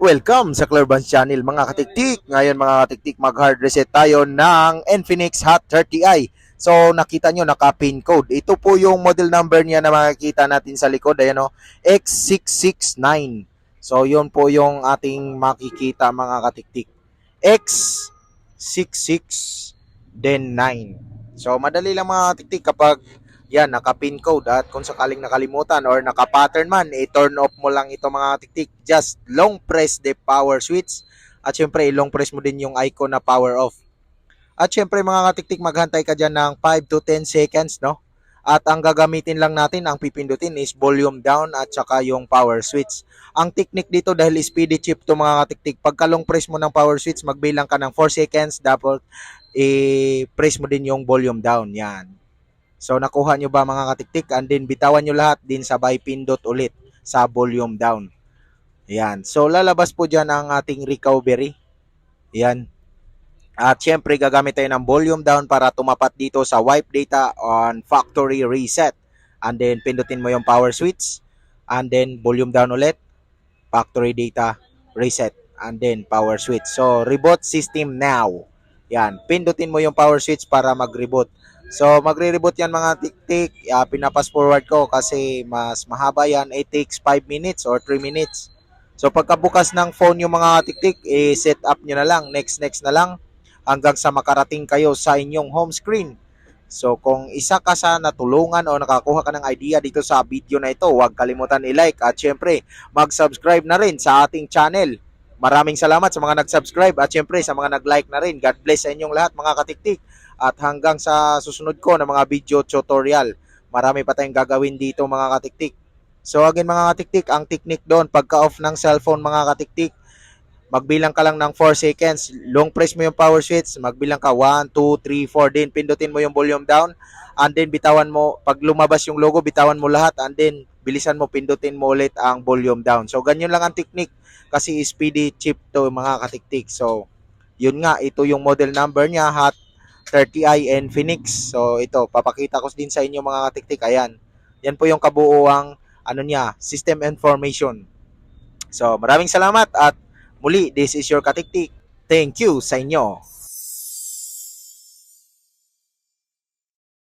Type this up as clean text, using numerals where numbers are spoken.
Welcome sa Clearbans Channel mga katiktik. Ngayon mga katiktik, mag-hard reset tayo ng Infinix Hot 30i. So nakita nyo naka-pin code. Ito po yung model number niya na makikita natin sa likod. Ayan o, X669. So yun po yung ating makikita mga katiktik. X66 then 9. So madali lang mga katiktik kapag yan, naka-pin code at kung sakaling nakalimutan or naka-pattern man, i-turn off mo lang ito mga tiktik. Just long press the power switch at syempre long press mo din yung icon na power off. At syempre mga katiktik, maghantay ka dyan ng 5 to 10 seconds, no? At ang gagamitin lang natin, ang pipindutin is volume down at saka yung power switch. Ang technique dito dahil speedy chip to mga katiktik, pagka long press mo ng power switch, magbilang ka ng 4 seconds, dapat i-press mo din yung volume down. Yan. So nakuha nyo ba mga katiktik? And then bitawan nyo lahat din sabay pindot ulit sa volume down. Ayan. So lalabas po dyan ang ating recovery. Ayan. At syempre gagamit tayo ng volume down para tumapat dito sa wipe data on factory reset. And then pindutin mo yung power switch. And then volume down ulit. Factory data reset. And then power switch. So reboot system now. Yan. Pindutin mo yung power switch para mag-reboot. So, magre-reboot yan mga tik-tik. Pinapas forward ko kasi mas mahaba yan. It takes 5 minutes or 3 minutes. So, pagkabukas ng phone yung mga tik-tik, set up nyo na lang. Next na lang hanggang sa makarating kayo sa inyong home screen. So, kung isa ka sa natulungan o nakakuha ka ng idea dito sa video na ito, huwag kalimutan i-like at syempre, mag-subscribe na rin sa ating channel. Maraming salamat sa mga nag-subscribe at syempre sa mga nag-like na rin. God bless sa inyong lahat mga katiktik. At hanggang sa susunod ko na mga video tutorial, marami pa tayong gagawin dito mga katiktik. So again mga katiktik, ang technique doon, pagka-off ng cellphone mga katiktik, magbilang ka lang ng 4 seconds, long press mo yung power switch, magbilang ka 1, 2, 3, 4, then pindutin mo yung volume down, and then bitawan mo, pag lumabas yung logo, bitawan mo lahat, and then bilisan mo, pindutin mo ulit ang volume down. So ganyan lang ang technique, kasi speedy chip to mga katiktik. So yun nga, ito yung model number niya, Hot 30i Infinix. So ito, papakita ko din sa inyo mga katiktik. Ayan. Yan po yung kabuuang system information. So maraming salamat at muli, this is your katiktik. Thank you sa inyo.